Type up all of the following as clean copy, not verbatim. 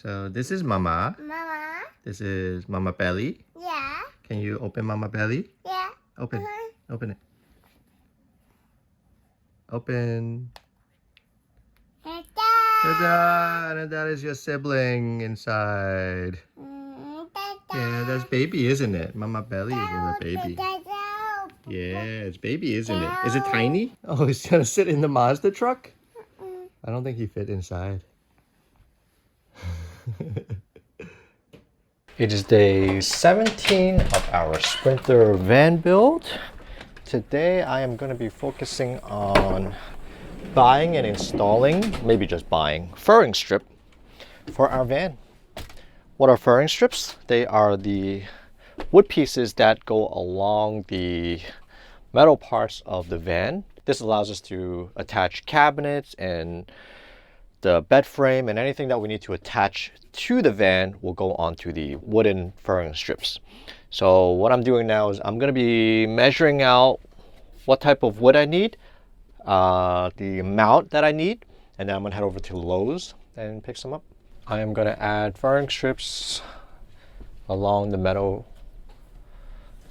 So this is Mama. Mama? This is Mama Belly. Yeah. Can you open Mama Belly? Yeah. Open. Open it. Open. Dada. Ta-da! And that is your sibling inside. Dada. Yeah, that's baby, isn't it? Mama Belly is with a baby. Dada. Yeah, it's baby, isn't it? Is it tiny? Oh, he's gonna sit in the Mazda truck? I don't think he fit inside. It is day 17 of our Sprinter van build. Today I am going to be focusing on buying and installing, maybe just buying, furring strip for our van. What are furring strips? They are the wood pieces that go along the metal parts of the van. This allows us to attach cabinets and the bed frame, and anything that we need to attach to the van will go onto the wooden furring strips. So what I'm doing now is I'm going to be measuring out what type of wood I need, the amount that I need, and then I'm going to head over to Lowe's and pick some up. I am going to add furring strips along the metal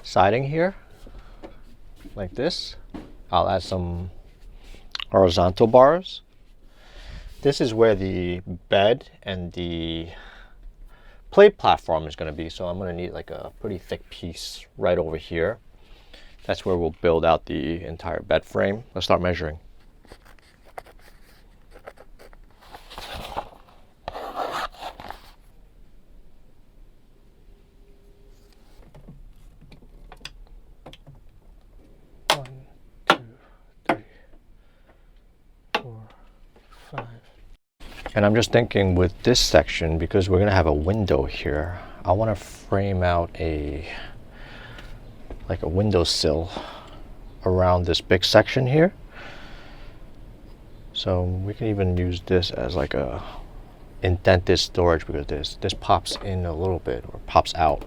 siding here, like this. I'll add some horizontal bars. This is where the bed and the plate platform is going to be, so I'm going to need like a pretty thick piece right over here. That's where we'll build out the entire bed frame. Let's start measuring. And I'm just thinking with this section, because we're going to have a window here, I want to frame out like a windowsill around this big section here. So we can even use this as like a indented storage, because this pops in a little bit or pops out.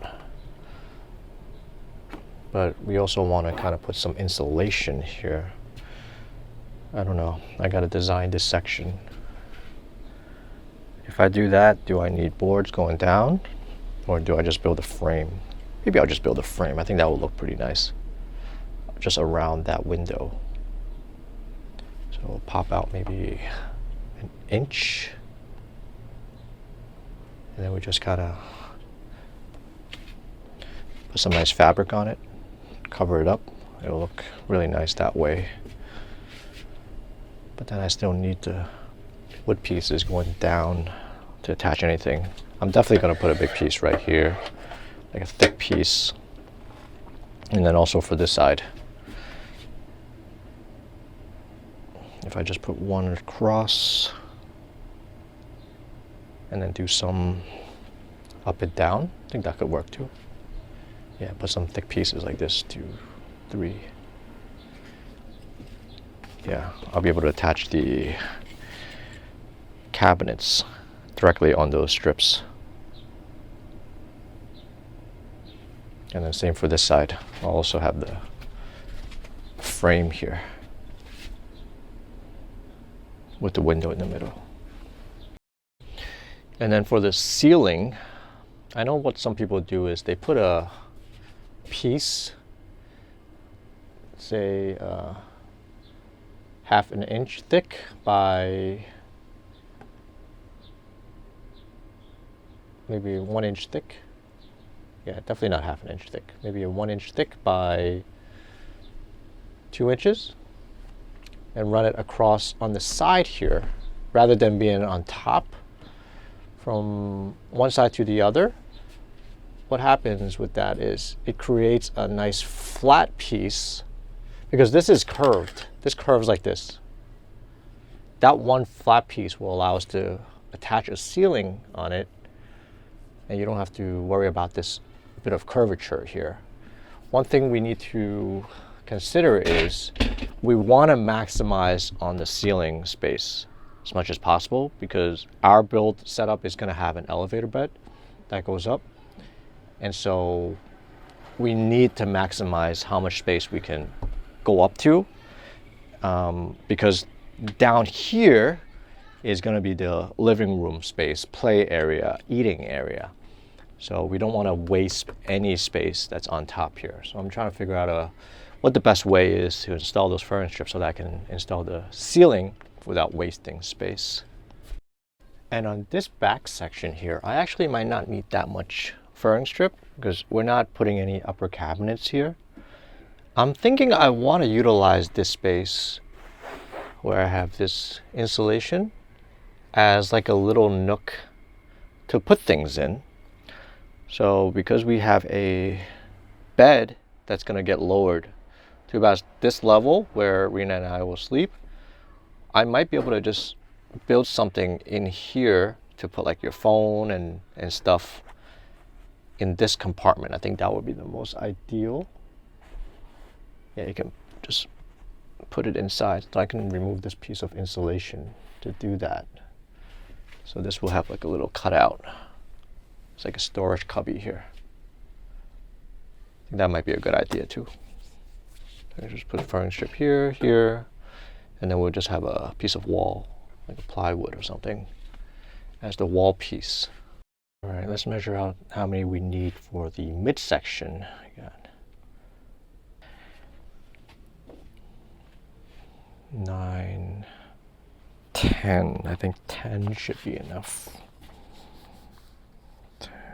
But we also want to kind of put some insulation here. I don't know. I got to design this section. If I do that, do I need boards going down, or do I just build a frame? Maybe I'll just build a frame. I think that will look pretty nice, just around that window. So it'll pop out maybe an inch, and then we just gotta put some nice fabric on it, cover it up. It'll look really nice that way. But then I still need the wood pieces going down to attach anything. I'm definitely going to put a big piece right here, like a thick piece, and then also for this side. If I just put one across and then do some up and down, I think that could work too. Yeah, put some thick pieces like this, 2, 3. Yeah, I'll be able to attach the cabinets directly on those strips. And then same for this side. I'll also have the frame here with the window in the middle. And then for the ceiling, I know what some people do is they put a piece, say half an inch thick by maybe 1 inch thick. Yeah, definitely not half an inch thick. Maybe a 1 inch thick by 2 inches, and run it across on the side here, rather than being on top from one side to the other. What happens with that is it creates a nice flat piece, because this is curved. This curves like this. That one flat piece will allow us to attach a ceiling on it, and you don't have to worry about this bit of curvature here. One thing we need to consider is we want to maximize on the ceiling space as much as possible, because our build setup is going to have an elevator bed that goes up, and so we need to maximize how much space we can go up to, because down here is going to be the living room space, play area, eating area. So we don't want to waste any space that's on top here. So I'm trying to figure out what the best way is to install those furniture strips so that I can install the ceiling without wasting space. And on this back section here, I actually might not need that much furniture strip because we're not putting any upper cabinets here. I'm thinking I want to utilize this space where I have this insulation as like a little nook to put things in. So because we have a bed that's going to get lowered to about this level where Rina and I will sleep, I might be able to just build something in here to put like your phone and stuff in this compartment. I think that would be the most ideal. Yeah, you can just put it inside. So I can remove this piece of insulation to do that. So this will have like a little cutout. It's like a storage cubby here. I think that might be a good idea too. So just put a furniture strip here, here, and then we'll just have a piece of wall, like a plywood or something, as the wall piece. All right, let's measure out how many we need for the midsection. I got 9, 10. I think 10 should be enough.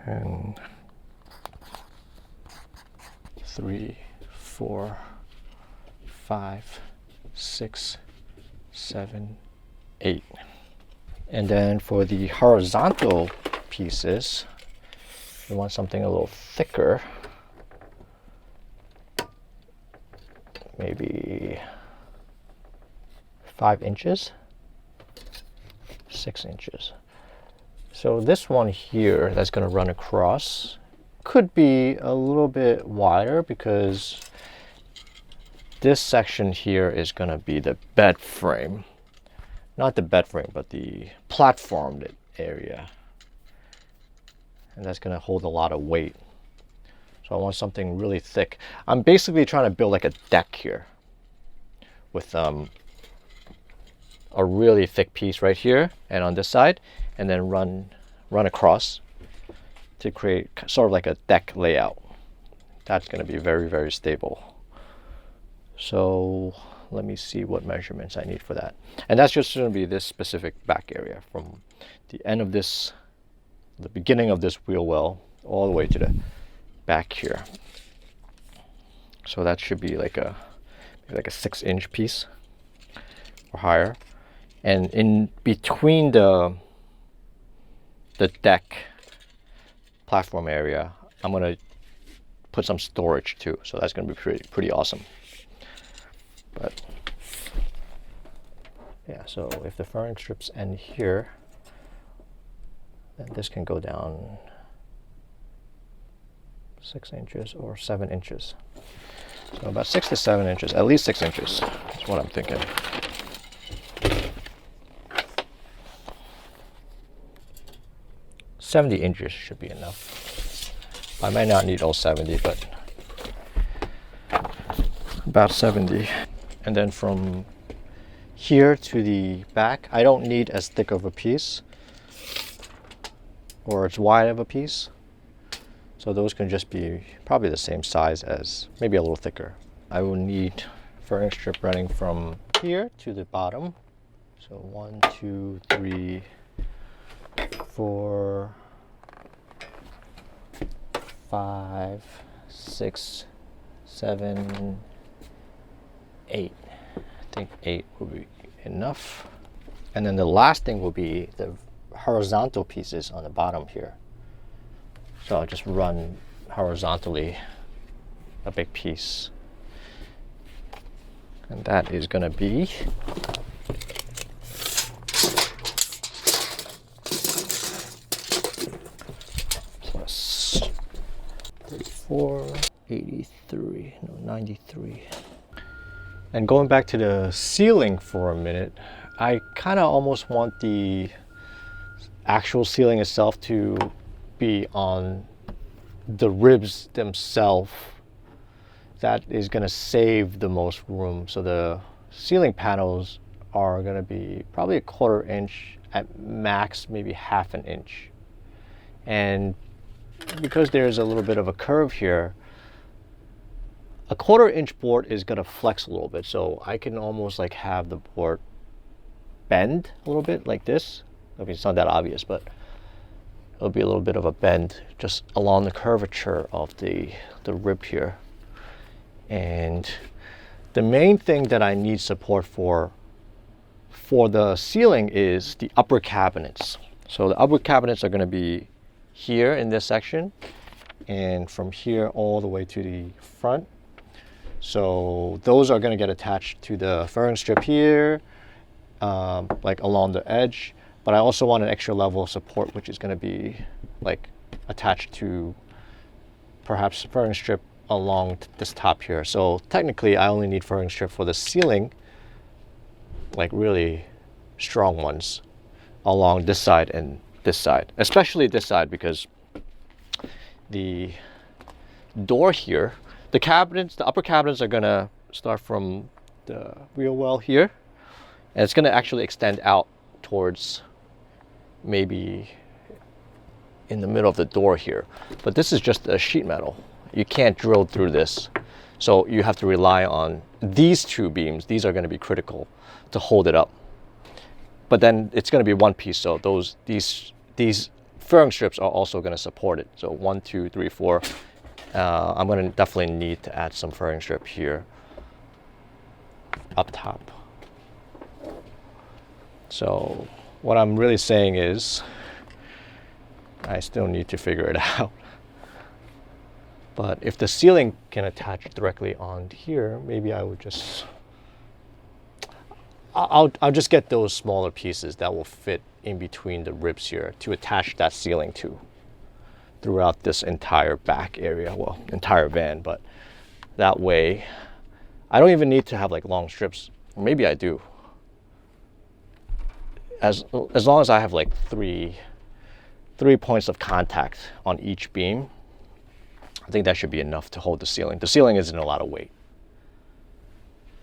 10, 3, 4, 5, 6, 7, 8. And then for the horizontal pieces, we want something a little thicker. Maybe 5 inches, 6 inches. So this one here that's going to run across could be a little bit wider because this section here is going to be the bed frame. Not the bed frame, but the platform area. And that's going to hold a lot of weight. So I want something really thick. I'm basically trying to build like a deck here with a really thick piece right here and on this side, and then run across to create sort of like a deck layout. That's going to be very, very stable. So let me see what measurements I need for that. And that's just going to be this specific back area from the end of this, the beginning of this wheel well, all the way to the back here. So that should be like a 6-inch piece or higher. And in between the deck platform area, I'm gonna put some storage too. So that's gonna be pretty awesome. But yeah, so if the furniture strips end here, then this can go down 6 inches or 7 inches. So about 6 to 7 inches, at least 6 inches is what I'm thinking. $70 inches should be enough. I might not need all 70, but about 70. And then from here to the back, I don't need as thick of a piece or as wide of a piece. So those can just be probably the same size as, maybe a little thicker. I will need furniture strip running from here to the bottom. So 1, 2, 3, 4, 5, 6, 7, 8. I think 8 will be enough. And then the last thing will be the horizontal pieces on the bottom here. So I'll just run horizontally a big piece. And that is going to be plus 34, 83, no, 93. And going back to the ceiling for a minute, I kind of almost want the actual ceiling itself to be on the ribs themselves. That is going to save the most room. So the ceiling panels are going to be probably a 1/4 inch, at max maybe 1/2 inch. And because there's a little bit of a curve here, a 1/4 inch board is going to flex a little bit. So I can almost like have the board bend a little bit like this. I mean, it's not that obvious, but it'll be a little bit of a bend just along the curvature of the rib here. And the main thing that I need support for the ceiling is the upper cabinets. So the upper cabinets are going to be here in this section, and from here all the way to the front. So those are going to get attached to the furring strip here, like along the edge. But I also want an extra level of support, which is going to be like attached to perhaps a furring strip along this top here. So technically I only need furring strip for the ceiling, like really strong ones along this side and this side, especially this side, because the door here, the cabinets, the upper cabinets are gonna start from the wheel well here, and it's gonna actually extend out towards maybe in the middle of the door here. But this is just a sheet metal. You can't drill through this. So you have to rely on these two beams. These are going to be critical to hold it up. But then it's going to be one piece. So these furring strips are also going to support it. So 1, 2, 3, 4. I'm going to definitely need to add some furring strip here up top. So what I'm really saying is I still need to figure it out. But if the ceiling can attach directly on here, maybe I would just, I'll just get those smaller pieces that will fit in between the ribs here to attach that ceiling to throughout this entire back area, well, entire van. But that way, I don't even need to have like long strips. Or maybe I do. As long as I have like three points of contact on each beam, I think that should be enough to hold the ceiling. The ceiling isn't a lot of weight.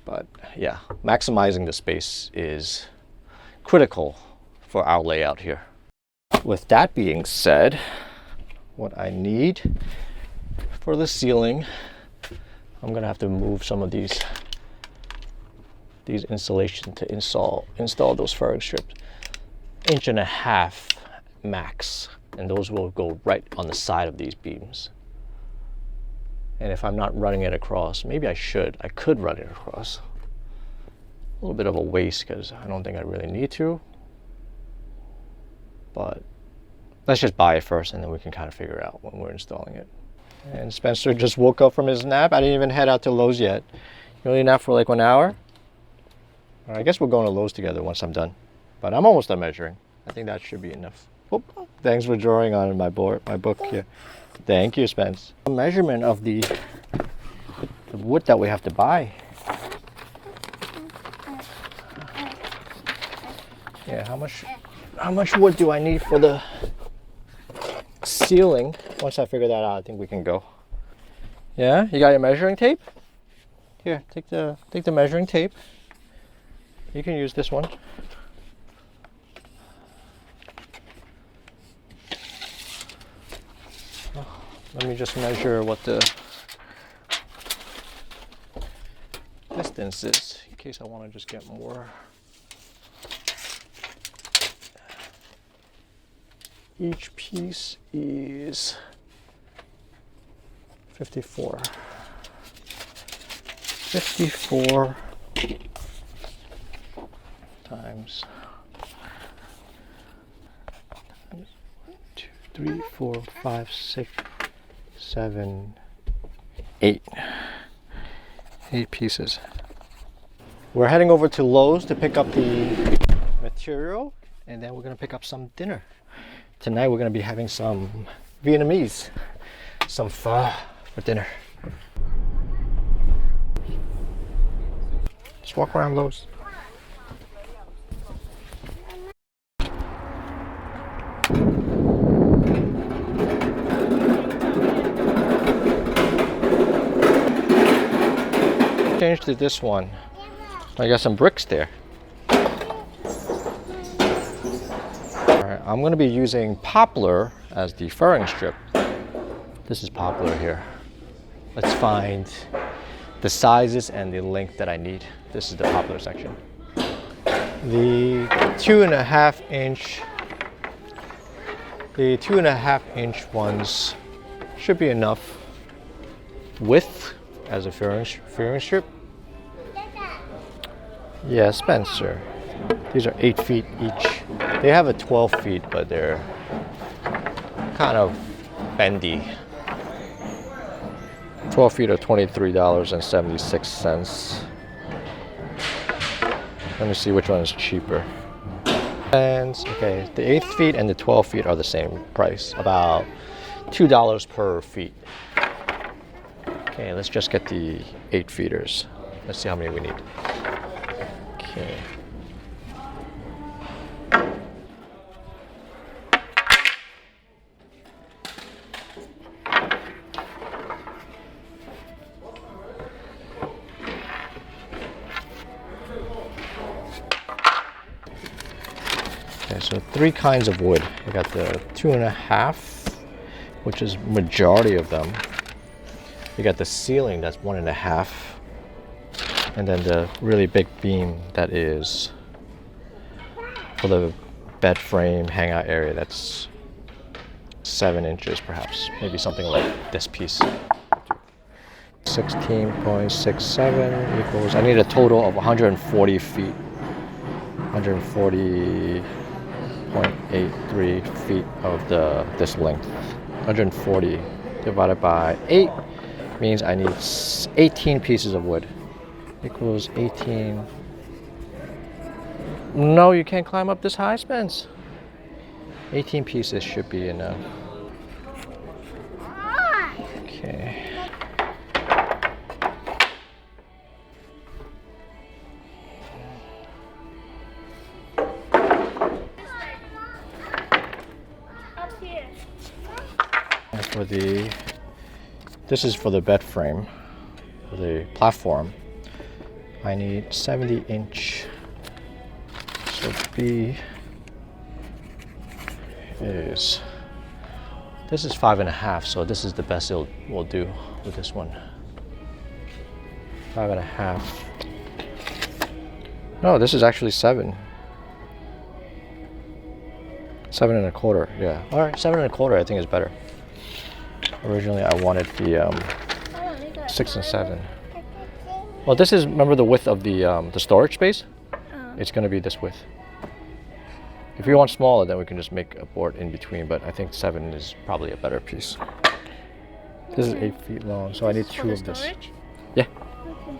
But yeah, maximizing the space is critical for our layout here. With that being said, what I need for the ceiling, I'm gonna have to move some of these insulation to install those furring strips. 1.5 inches max, and those will go right on the side of these beams. And if I'm not running it across, maybe I could run it across. A little bit of a waste because I don't think I really need to. But let's just buy it first and then we can kind of figure out when we're installing it. And Spencer just woke up from his nap. I didn't even head out to Lowe's yet. You only nap for like 1 hour? I guess we're going to Lowe's together once I'm done. But I'm almost done measuring. I think that should be enough. Oop. Thanks for drawing on my book here. Thank you, Spence. The measurement of the wood that we have to buy. Yeah, how much wood do I need for the ceiling? Once I figure that out, I think we can go. Yeah, you got your measuring tape? Here, take the measuring tape. You can use this one. Let me just measure what the distance is in case I want to just get more. Each piece is 54. 54 times 1, 2, 3, 4, 5, 6, 7, 8. 8 pieces. We're heading over to Lowe's to pick up the material, and then we're gonna pick up some dinner. Tonight we're gonna be having some Vietnamese, some pho for dinner. Just walk around Lowe's. Change to this one. I got some bricks there. I'm going to be using poplar as the furring strip. This is poplar here. Let's find the sizes and the length that I need. This is the poplar section. The 2.5 inch ones should be enough width as a furring strip. Yeah, Spencer. These are 8 feet each. They have a 12 feet, but they're kind of bendy. 12 feet are $23.76. Let me see which one is cheaper. And okay, the 8 feet and the 12 feet are the same price, about $2 per feet. Okay, let's just get the 8 feeters. Let's see how many we need. Okay. Okay, so 3 kinds of wood. We got the 2.5, which is majority of them. You got the ceiling, that's 1.5. And then the really big beam that is for the bed frame hangout area, that's 7 inches perhaps, maybe something like this piece. 16.67 equals, I need a total of 140 feet. 140.83 feet of this length. 140 divided by 8 means I need 18 pieces of wood. Equals 18. No, you can't climb up this high, Spence. 18 pieces should be enough. Okay. And for this is for the bed frame, for the platform. I need 70 inch. So B is, this is 5.5, so this is the best it will do with this one. 5.5. No, this is actually 7. 7.25, yeah. All right, 7.25 I think is better. Originally I wanted the 6 and 7. Well, this is, remember the width of the storage space? It's going to be this width. If you want smaller, then we can just make a board in between, but I think 7 is probably a better piece. This is 8 feet long, so I need 2 of this. Yeah. Okay.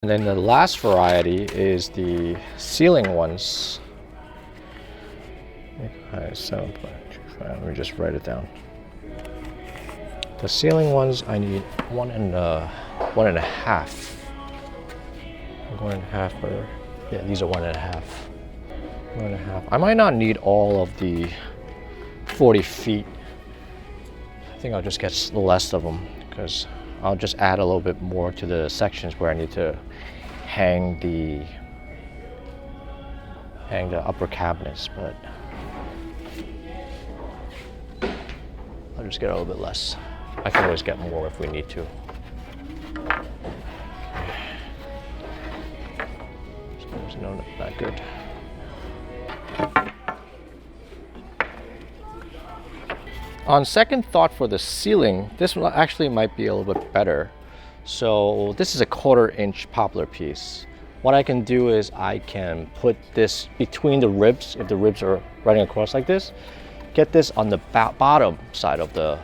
And then the last variety is the ceiling ones. 7.25. Let me just write it down. The ceiling ones, I need 1.5. 1.5, or yeah, these are 1.5. 1.5. I might not need all of the 40 feet. I think I'll just get less of them because I'll just add a little bit more to the sections where I need to hang the upper cabinets, but I'll just get a little bit less. I can always get more if we need to. No, not good. On second thought for the ceiling, this one actually might be a little bit better. So this is a 1/4 inch poplar piece. What I can do is I can put this between the ribs, if the ribs are running across like this, get this on the bottom side of the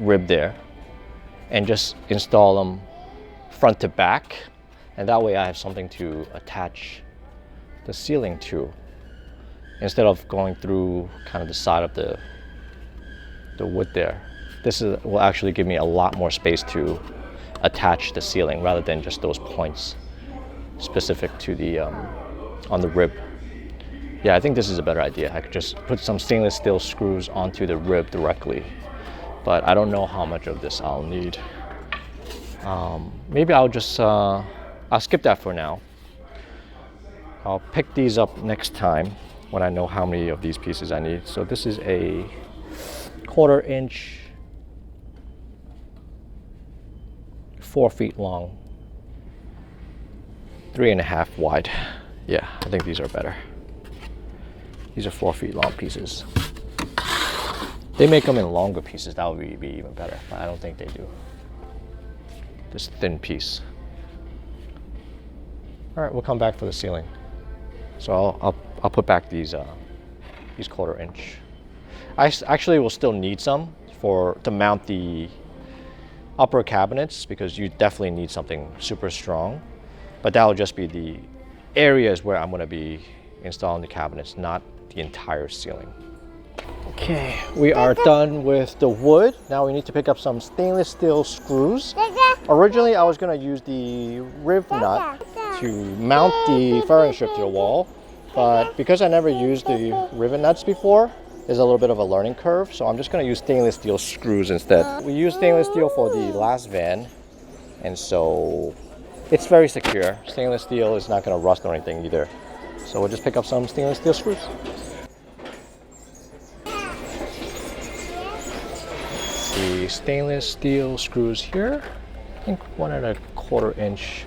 rib there, and just install them front to back, and that way I have something to attach the ceiling to, instead of going through kind of the side of the wood there. This will actually give me a lot more space to attach the ceiling rather than just those points specific to the on the rib. Yeah, I think this is a better idea. I could just put some stainless steel screws onto the rib directly, but I don't know how much of this I'll need. Maybe I'll just I'll skip that for now. I'll pick these up next time when I know how many of these pieces I need. So this is a 1/4 inch, 4 feet long, 3.5 wide. Yeah, I think these are better. These are 4 feet long pieces. They make them in longer pieces. That would be even better, but I don't think they do. This thin piece. All right, we'll come back for the ceiling. So I'll put back these 1/4 inch. I actually will still need some to mount the upper cabinets, because you definitely need something super strong. But that will just be the areas where I'm going to be installing the cabinets, not the entire ceiling. Okay, we are done with the wood. Now we need to pick up some stainless steel screws. Originally, I was going to use the riv nut to mount the furring strip to the wall, but because I never used the rivet nuts before, there's a little bit of a learning curve, so I'm just going to use stainless steel screws instead. We used stainless steel for the last van, and so it's very secure. Stainless steel is not going to rust or anything either. So we'll just pick up some stainless steel screws. The stainless steel screws here, I think 1.25 inch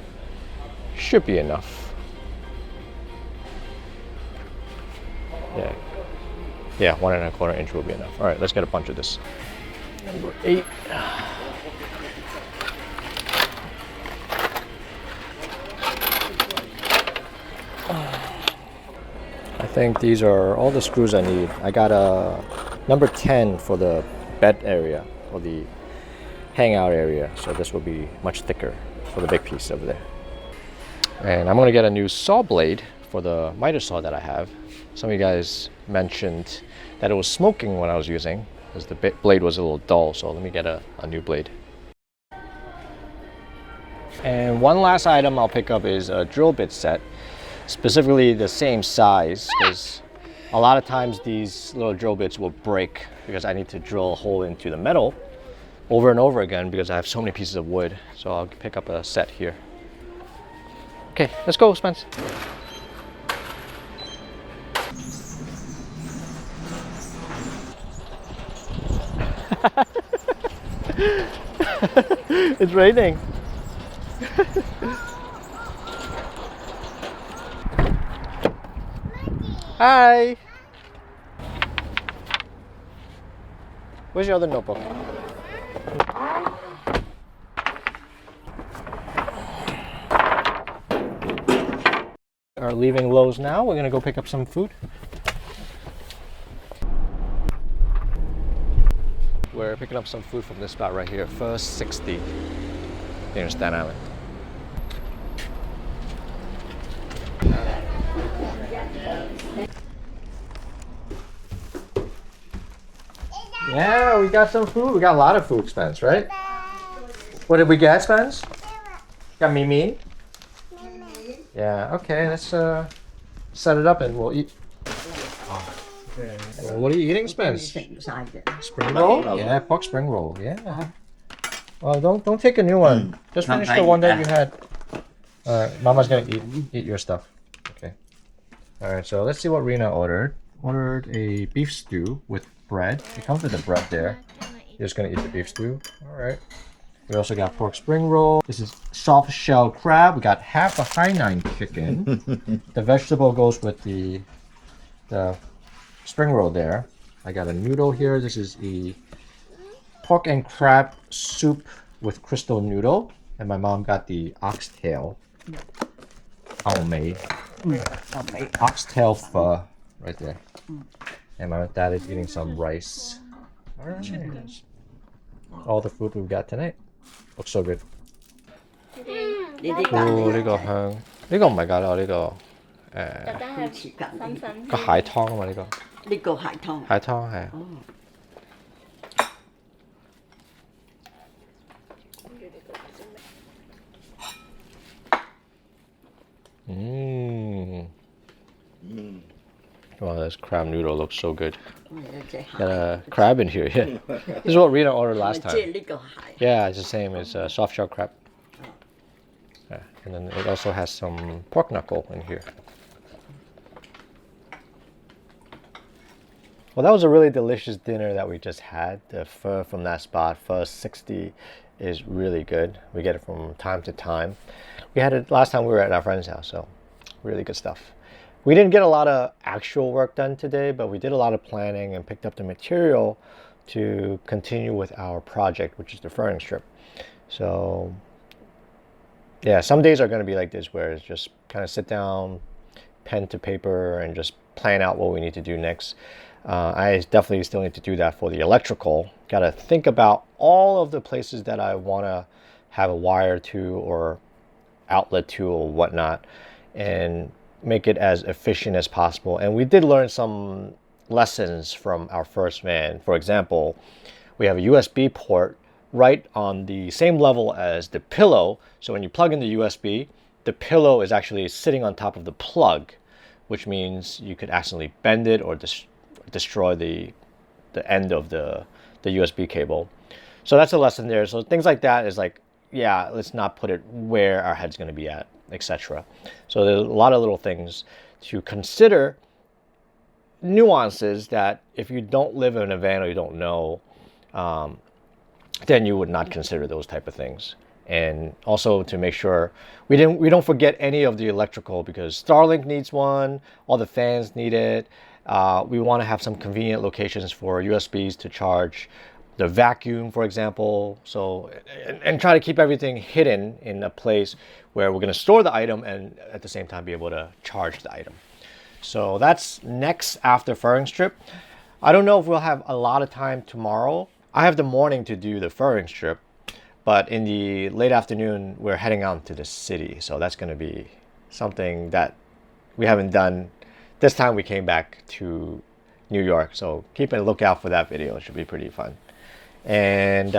should be enough. Yeah, 1.25 inch will be enough. All right, let's get a bunch of this. Number 8. I think these are all the screws I need. I got a number 10 for the bed area, or the hangout area, so this will be much thicker for the big piece over there. And I'm going to get a new saw blade for the miter saw that I have. Some of you guys mentioned that it was smoking when I was using, because the blade was a little dull, so let me get a new blade. And one last item I'll pick up is a drill bit set, specifically the same size, because a lot of times these little drill bits will break because I need to drill a hole into the metal over and over again because I have so many pieces of wood. So I'll pick up a set here. Okay, let's go, Spence. It's raining. Hi. Where's your other notebook? Are leaving Lowe's now. We're gonna go pick up some food. We're picking up some food from this spot right here, First 60 here in Staten Island. Yeah, we got some food. We got a lot of food, Spence, right? What did we get, Spence? Got Mimi? Yeah, okay, let's set it up and we'll eat. Well, what are you eating, Spence? Spring roll? Yeah, pork spring roll, yeah. Well, don't take a new one. Just finish the one that you had. Alright, Mama's gonna eat your stuff. Okay. Alright, so let's see what Rina ordered. Ordered a beef stew with bread. It comes with the bread there. You're just gonna eat the beef stew. Alright. We also got pork spring roll. This is soft shell crab. We got half a Hainan chicken. The vegetable goes with the spring roll there. I got a noodle here. This is the pork and crab soup with crystal noodle. And my mom got the oxtail. Oxtail pho right there. And my dad is eating some rice. Alright. All the food we've got tonight. Looks so good. 呢個香，呢個唔係咖喱，呢個個蟹湯啊嘛，呢個呢個蟹湯，蟹湯係啊。Wow, this crab noodle looks so good. Got a crab in here, yeah. This is what Rina ordered last time. Yeah, it's the same as soft shell crab. And then it also has some pork knuckle in here. Well, that was a really delicious dinner that we just had. The pho from that spot, Pho 60, is really good. We get it from time to time. We had it last time we were at our friend's house, so really good stuff. We didn't get a lot of actual work done today, but we did a lot of planning and picked up the material to continue with our project, which is the furring strip. So yeah, some days are going to be like this, where it's just kind of sit down, pen to paper, and just plan out what we need to do next. I definitely still need to do that for the electrical. Got to think about all of the places that I want to have a wire to or outlet to or whatnot, and make it as efficient as possible. And we did learn some lessons from our first van. For example, we have a USB port right on the same level as the pillow. So when you plug in the USB, the pillow is actually sitting on top of the plug, which means you could accidentally bend it or destroy the end of the USB cable. So that's a lesson there. So things like that is like, yeah, let's not put it where our head's going to be at, etc. So there's a lot of little things to consider, nuances that if you don't live in a van or you don't know, then you would not consider those type of things. And also to make sure we don't forget any of the electrical, because Starlink needs one, all the fans need it. We want to have some convenient locations for USBs to charge the vacuum, for example. So, and try to keep everything hidden in a place where we're going to store the item and at the same time be able to charge the item. So that's next after furring strip. I don't know if we'll have a lot of time tomorrow. I have the morning to do the furring strip, but in the late afternoon, we're heading out to the city. So that's going to be something that we haven't done. This time we came back to New York, so keep a lookout for that video. It should be pretty fun. And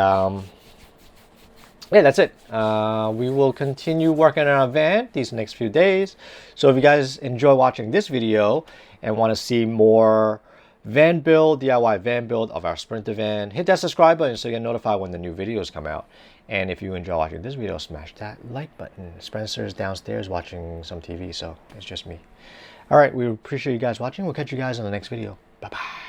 yeah, that's it. We will continue working on our van these next few days. So if you guys enjoy watching this video and want to see more van build, DIY van build of our Sprinter van, hit that subscribe button so you get notified when the new videos come out. And if you enjoy watching this video, smash that like button. Spencer's downstairs watching some TV, so it's just me. All right, we appreciate you guys watching. We'll catch you guys in the next video. Bye-bye.